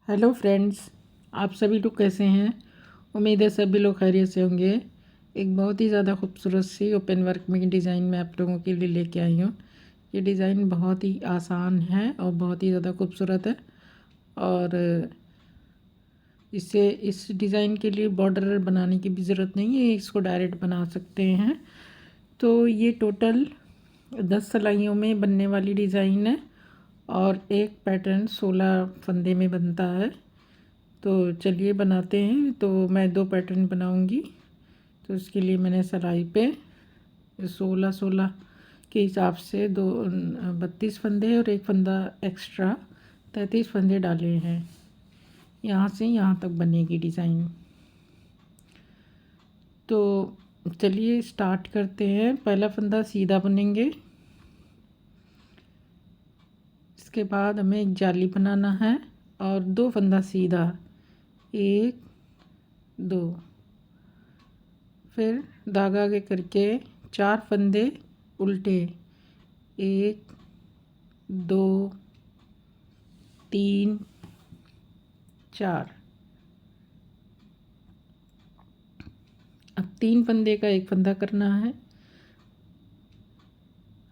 Hello friends, आप सभी लोग कैसे हैं। उम्मीद है सभी लोग खैरियत से होंगे। एक बहुत ही ज़्यादा खूबसूरत सी ओपन वर्क में डिज़ाइन मैं आप लोगों के लिए लेके आई हूँ। ये डिज़ाइन बहुत ही आसान है और बहुत ही ज़्यादा खूबसूरत है। और इस डिज़ाइन के लिए बॉर्डर बनाने की भी ज़रूरत नहीं है, इसको डायरेक्ट बना सकते हैं। तो ये टोटल 10 सिलाइयों में बनने वाली डिज़ाइन है और एक पैटर्न 16 फंदे में बनता है। तो चलिए बनाते हैं। तो मैं 2 पैटर्न बनाऊंगी। तो इसके लिए मैंने सिलाई पे 16 के हिसाब से 32 फंदे और एक फंदा एक्स्ट्रा 33 फंदे डाले हैं। यहाँ से यहाँ तक बनेगी डिज़ाइन। तो चलिए स्टार्ट करते हैं। पहला फंदा सीधा बुनेंगे। इसके बाद हमें एक जाली बनाना है और 2 फंदा सीधा, 1 2, फिर धागा आगे करके 4 फंदे उल्टे, 1 2 3 4। अब 3 फंदे का एक फंदा करना है।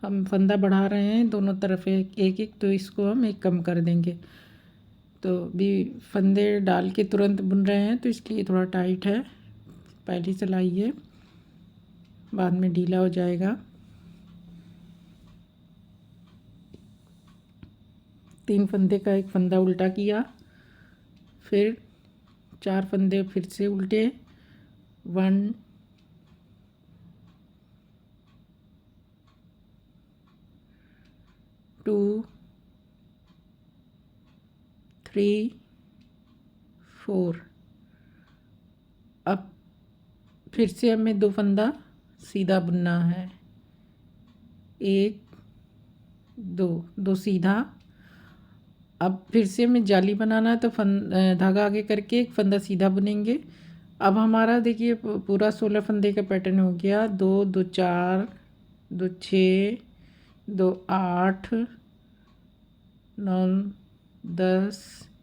हम फंदा बढ़ा रहे हैं दोनों तरफ एक एक, तो इसको हम एक कम कर देंगे। तो भी फंदे डाल के तुरंत बुन रहे हैं तो इसके लिए थोड़ा टाइट है। पहली सिलाई है, बाद में ढीला हो जाएगा। 3 फंदे का एक फंदा उल्टा किया, फिर 4 फंदे फिर से उल्टे, 1 2 3 4। अब फिर से हमें 2 फंदा सीधा बुनना है, 1 2 2 सीधा। अब फिर से हमें जाली बनाना है तो धागा आगे करके एक फंदा सीधा बुनेंगे। अब हमारा देखिए पूरा 16 फंदे का पैटर्न हो गया। 2 2 4 2 6 2 8 9 10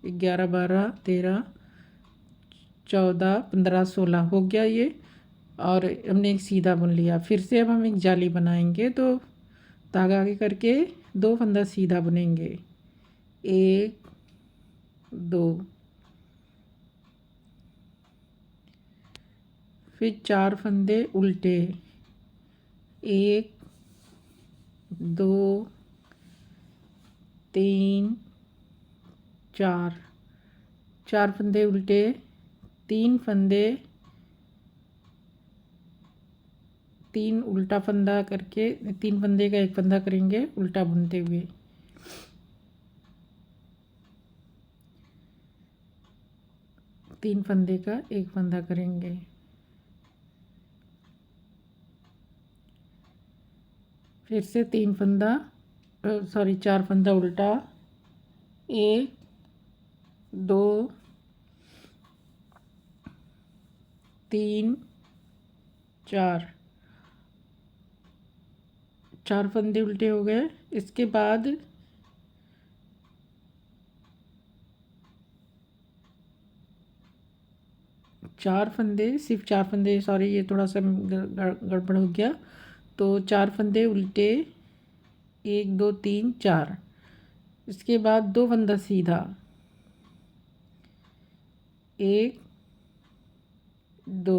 11 12 13 14 15 16 हो गया ये। और हमने एक सीधा बुन लिया। फिर से अब हम एक जाली बनाएंगे तो धागा आगे करके 2 फंदा सीधा बुनेंगे, 1 2, फिर 4 फंदे उल्टे, 1 2 3 4। 4 फंदे उल्टे, 3 फंदे, 3 उल्टा फंदा करके 3 फंदे का एक फंदा करेंगे उल्टा बुनते हुए। 3 फंदे का एक फंदा करेंगे। फिर से 3 फंदा सॉरी 4 फंदा उल्टा, 1 2 3 4। 4 फंदे उल्टे हो गए। इसके बाद चार फंदे, सिर्फ 4 फंदे, सॉरी ये थोड़ा सा गड़बड़ हो गया। तो 4 फंदे उल्टे, 1 2 3 4। इसके बाद 2 फंदा सीधा, 1 2,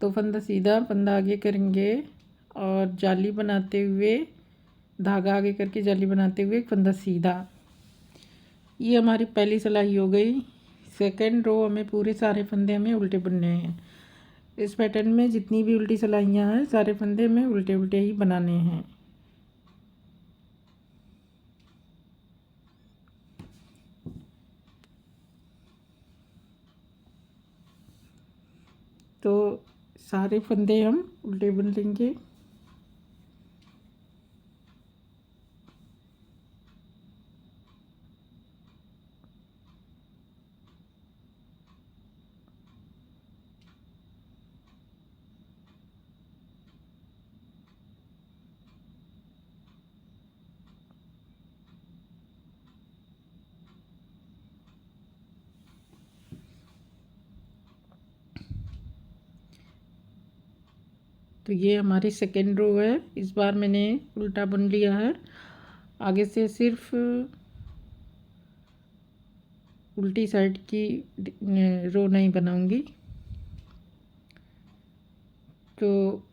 2 फंदा सीधा, फंदा आगे करेंगे और जाली बनाते हुए धागा आगे करके जाली बनाते हुए एक फंदा सीधा। ये हमारी पहली सिलाई हो गई। सेकंड रो हमें पूरे सारे फंदे हमें उल्टे बुनने हैं। इस पैटर्न में जितनी भी उल्टी सिलाइयाँ हैं सारे फंदे में उल्टे उल्टे ही बनाने हैं। तो सारे फंदे हम उल्टे बुन लेंगे। तो ये हमारी सेकेंड रो है। इस बार मैंने उल्टा बुन लिया है। आगे से सिर्फ उल्टी साइड की रो नहीं बनाऊंगी। तो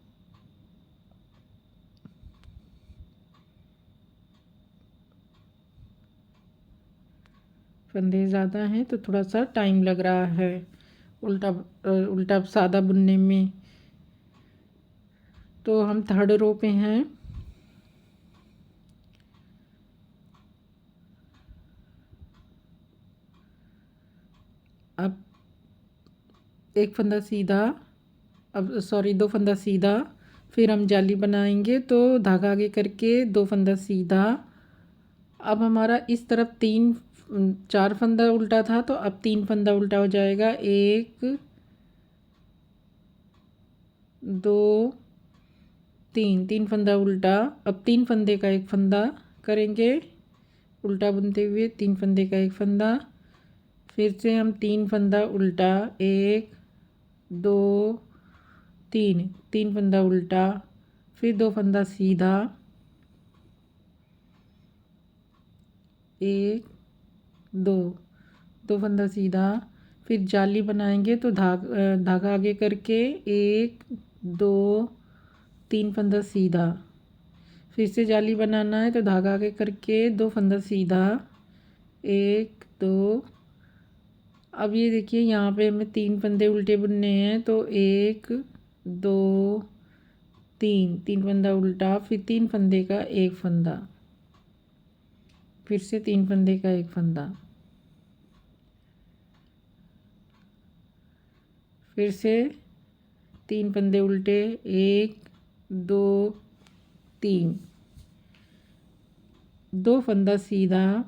फंदे ज़्यादा हैं तो थोड़ा सा टाइम लग रहा है उल्टा उल्टा सादा बुनने में। तो हम थर्ड रो पे हैं। अब एक फंदा सीधा, अब सॉरी 2 फंदा सीधा, फिर हम जाली बनाएंगे तो धागा आगे करके 2 फंदा सीधा। अब हमारा इस तरफ 4 फंदा उल्टा था तो अब 3 फंदा उल्टा हो जाएगा। 1 2 3 फंदा उल्टा। अब 3 फंदे का एक फंदा करेंगे उल्टा बुनते हुए, 3 फंदे का एक फंदा। फिर से हम 3 फंदा उल्टा, 1 2 3 फंदा उल्टा, फिर 2 फंदा सीधा, 1 2 फंदा सीधा। फिर जाली बनाएंगे तो धागा आगे करके 1 2 3 फंदा सीधा। फिर से जाली बनाना है तो धागा आगे करके 2 फंदा सीधा, 1 2। अब ये देखिए यहाँ पे हमें 3 फंदे उल्टे बुनने हैं तो 1 2 3 फंदा उल्टा, फिर 3 फंदे का एक फंदा, फिर से 3 फंदे का एक फंदा, फिर से 3 फंदे उल्टे, 1 2 3, 2 फंदा सीधा,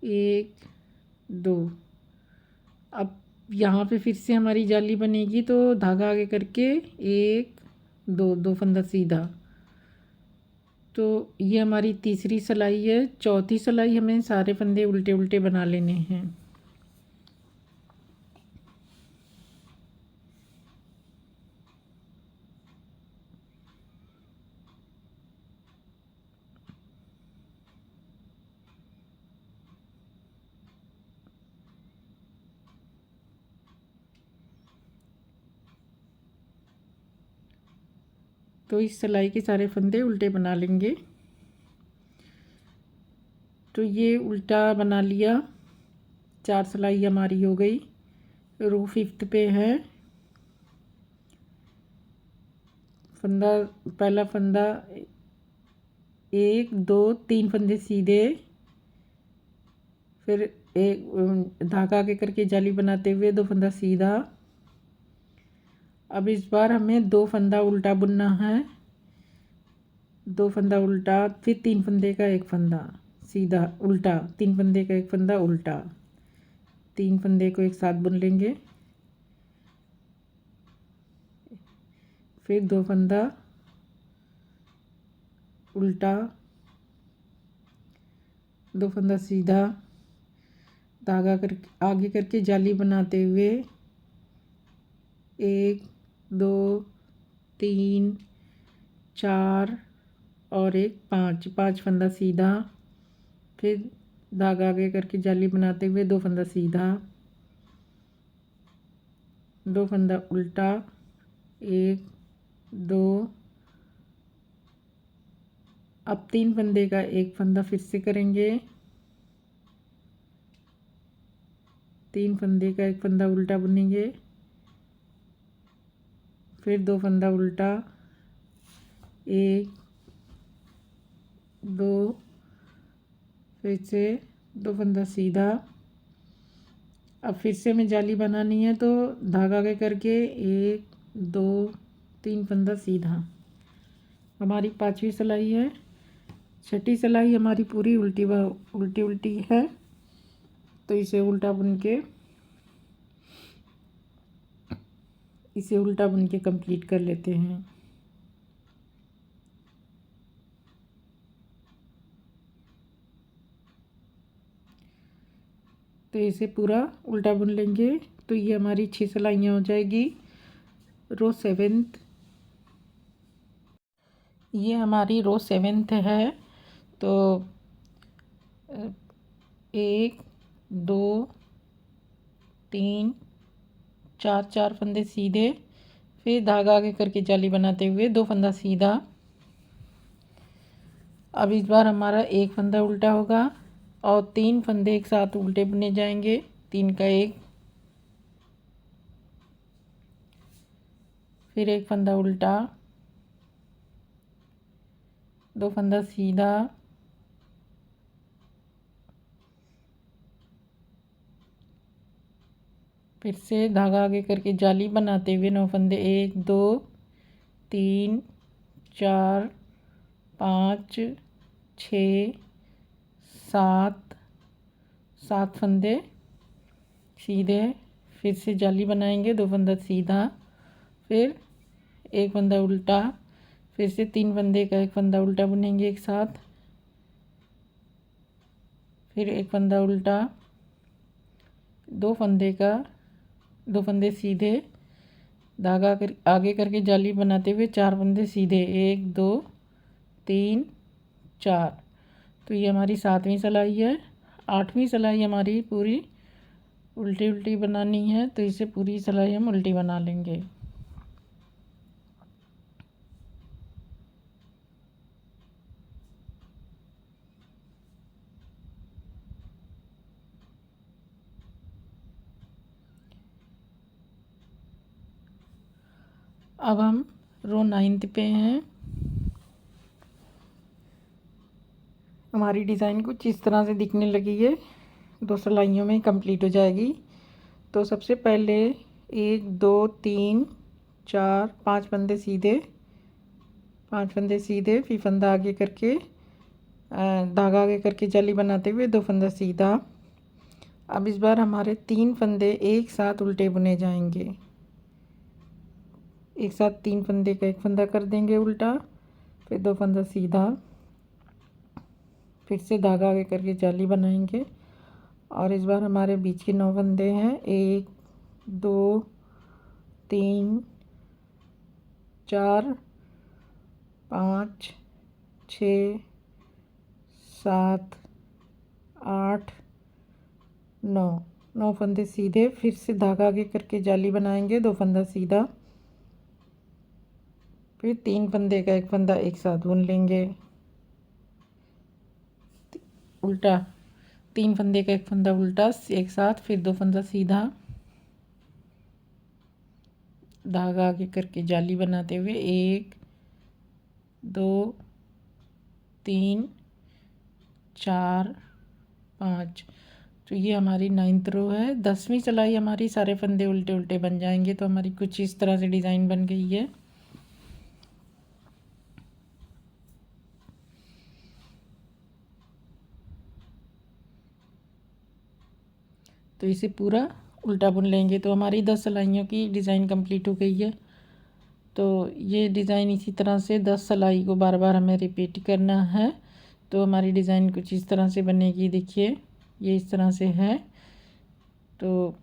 1 2। अब यहाँ पे फिर से हमारी जाली बनेगी तो धागा आगे करके 1 2 फंदा सीधा। तो ये हमारी तीसरी सिलाई है। चौथी सिलाई हमें सारे फंदे उल्टे उल्टे बना लेने हैं। तो इस सिलाई के सारे फंदे उल्टे बना लेंगे। तो ये उल्टा बना लिया, 4 सिलाई हमारी हो गई। रो 5th पे है। फंदा, पहला फंदा 1 2 3 फंदे सीधे, फिर एक धागा आगे करके जाली बनाते हुए 2 फंदा सीधा। अब इस बार हमें 2 फंदा उल्टा बुनना है, 2 फंदा उल्टा, फिर 3 फंदे का एक फंदा सीधा उल्टा, 3 फंदे का एक फंदा उल्टा, 3 फंदे को एक साथ बुन लेंगे। फिर 2 फंदा उल्टा, 2 फंदा सीधा, धागा कर आगे करके जाली बनाते हुए 1 2 3 4 और एक 5 फंदा सीधा, फिर धागा आगे करके जाली बनाते हुए 2 फंदा सीधा, 2 फंदा उल्टा, 1 2। अब 3 फंदे का एक फंदा फिर से करेंगे, 3 फंदे का एक फंदा उल्टा बुनेंगे, फिर 2 फंदा उल्टा, 1 2, फिर से 2 फंदा सीधा। अब फिर से हमें जाली बनानी है तो धागा आगे करके 1 2 3 फंदा सीधा। हमारी 5वीं सिलाई है। 6ठी सिलाई हमारी पूरी उल्टी है तो इसे उल्टा बुन के कंप्लीट कर लेते हैं। तो इसे पूरा उल्टा बुन लेंगे तो ये हमारी 6 सिलाइयाँ हो जाएगी। रो सेवेंथ, ये हमारी रो सेवेंथ है। तो 1 2 3 4 4 फंदे सीधे, फिर धागा आगे करके जाली बनाते हुए 2 फंदा सीधा। अब इस बार हमारा 1 फंदा उल्टा होगा और 3 फंदे एक साथ उल्टे बुने जाएंगे। 3 का 1, फिर 1 फंदा उल्टा, 2 फंदा सीधा, फिर से धागा आगे करके जाली बनाते हुए 9 फंदे 1 2 3 4 5 6 7 7 फंदे सीधे, फिर से जाली बनाएंगे 2 फंदा सीधा, फिर 1 फंदा उल्टा, फिर से 3 फंदे का 1 फंदा उल्टा बुनेंगे एक साथ, फिर 1 फंदा उल्टा, 2 फंदे का 2 फंदे सीधे, धागा आगे करके जाली बनाते हुए 4 फंदे सीधे 1 2 3 4। तो ये हमारी 7वीं सिलाई है। 8वीं सिलाई हमारी पूरी उल्टी उल्टी बनानी है, तो इसे पूरी सिलाई हम उल्टी बना लेंगे। अब हम रो 9th पे हैं। हमारी डिज़ाइन कुछ इस तरह से दिखने लगी है, 2 सिलाइयों में कंप्लीट हो जाएगी। तो सबसे पहले 1 2 3 4 5 फंदे सीधे, 5 फंदे सीधे, फिर फंदा आगे करके धागा आगे करके जाली बनाते हुए 2 फंदा सीधा। अब इस बार हमारे 3 फंदे एक साथ उल्टे बुने जाएंगे। एक साथ 3 फंदे का 1 फंदा कर देंगे उल्टा, फिर 2 फंदा सीधा, फिर से धागा आगे करके जाली बनाएंगे। और इस बार हमारे बीच के 9 फंदे हैं, 1 2 3 4 5 6 7 8 9, 9 फंदे सीधे, फिर से धागा आगे करके जाली बनाएंगे 2 फंदा सीधा, फिर 3 फंदे का 1 फंदा एक साथ बुन लेंगे उल्टा, 3 फंदे का 1 फंदा उल्टा एक साथ, फिर 2 फंदा सीधा, धागा आगे करके जाली बनाते हुए 1 2 3 4 5। तो ये हमारी 9th रो है। 10वीं सिलाई हमारी सारे फंदे उल्टे उल्टे बन जाएंगे। तो हमारी कुछ इस तरह से डिज़ाइन बन गई है। तो इसे पूरा उल्टा बुन लेंगे तो हमारी 10 सिलाइयों की डिज़ाइन कंप्लीट हो गई है। तो ये डिज़ाइन इसी तरह से 10 सिलाई को बार बार हमें रिपीट करना है। तो हमारी डिज़ाइन कुछ इस तरह से बनेगी। देखिए ये इस तरह से है। तो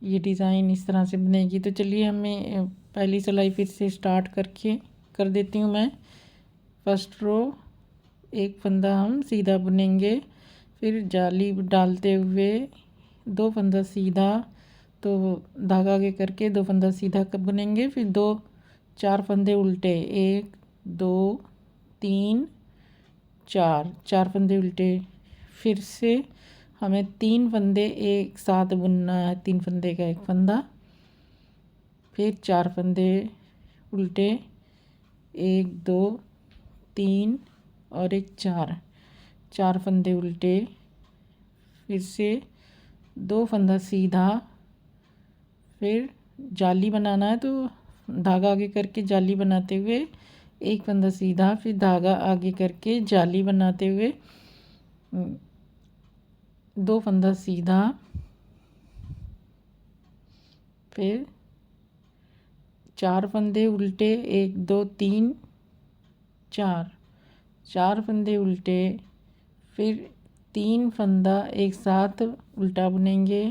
ये डिज़ाइन इस तरह से बनेगी। तो चलिए हमें पहली सिलाई फिर से स्टार्ट करके कर देती हूँ मैं। फर्स्ट रो 1 फंदा हम सीधा बुनेंगे, फिर जाली डालते हुए 2 फंदा सीधा, तो धागा आगे करके 2 फंदा सीधा बुनेंगे, फिर 2 4 फंदे उल्टे 1 2 3 4, 4 फंदे उल्टे, फिर से हमें 3 फंदे एक साथ बुनना है। 3 फंदे का 1 फंदा, फिर 4 फंदे उल्टे 1 2 3 और 1 4, 4 फंदे उल्टे, फिर से 2 फंदा सीधा, फिर जाली बनाना है तो धागा आगे करके जाली बनाते हुए 1 फंदा सीधा, फिर धागा आगे करके जाली बनाते हुए 2 फंदा सीधा, फिर 4 फंदे उल्टे 1 2 3 4, 4 फंदे उल्टे, फिर 3 फंदा एक साथ उल्टा बुनेंगे,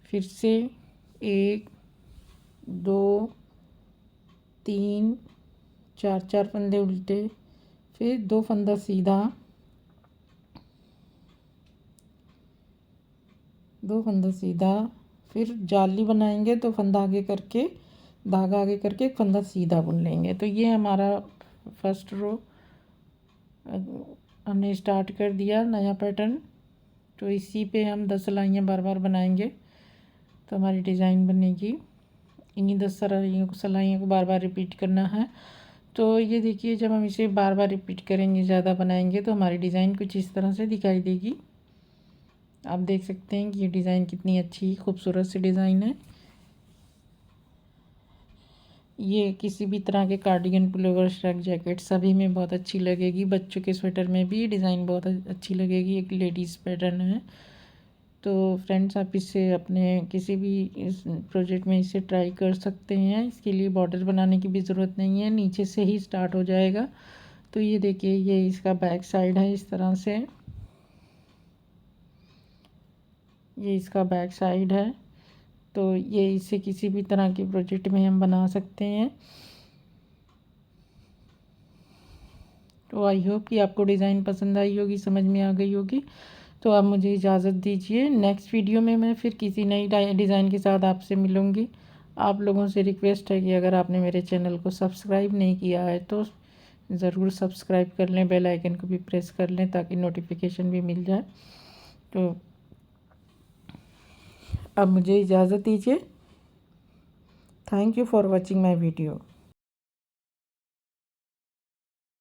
फिर से 1 2 3 4 फंदे उल्टे, फिर 2 फंदा सीधा, 2 फंदा सीधा, फिर जाली बनाएंगे तो फंदा आगे करके, धागा आगे करके एक फंदा सीधा बुन लेंगे। तो ये हमारा फर्स्ट रो हमने स्टार्ट कर दिया नया पैटर्न। तो इसी पे हम 10 सिलाइयाँ बार बार बनाएंगे तो हमारी डिज़ाइन बनेगी। इन्हीं 10 सिलाइयों को बार बार रिपीट करना है। तो ये देखिए, जब हम इसे बार बार रिपीट करेंगे, ज़्यादा बनाएंगे, तो हमारी डिज़ाइन कुछ इस तरह से दिखाई देगी। आप देख सकते हैं कि ये डिज़ाइन कितनी अच्छी खूबसूरत सी डिज़ाइन है। ये किसी भी तरह के कार्डिगन, पुलोवर, श्रग जैकेट सभी में बहुत अच्छी लगेगी। बच्चों के स्वेटर में भी डिज़ाइन बहुत अच्छी लगेगी। एक लेडीज़ पैटर्न है। तो फ्रेंड्स, आप इसे अपने किसी भी इस प्रोजेक्ट में इसे ट्राई कर सकते हैं। इसके लिए बॉर्डर बनाने की भी ज़रूरत नहीं है, नीचे से ही स्टार्ट हो जाएगा। तो ये देखिए, ये इसका बैक साइड है इस तरह से। ये इसका बैक साइड है। तो ये इसे किसी भी तरह के प्रोजेक्ट में हम बना सकते हैं। तो आई होप कि आपको डिज़ाइन पसंद आई होगी, समझ में आ गई होगी। तो आप मुझे इजाज़त दीजिए। नेक्स्ट वीडियो में मैं फिर किसी नई डिज़ाइन के साथ आपसे मिलूँगी। आप लोगों से रिक्वेस्ट है कि अगर आपने मेरे चैनल को सब्सक्राइब नहीं किया है तो ज़रूर सब्सक्राइब कर लें, बेल आइकन को भी प्रेस कर लें ताकि नोटिफिकेशन भी मिल जाए। तो अब मुझे इजाज़त दीजिए। Thank you for watching my video.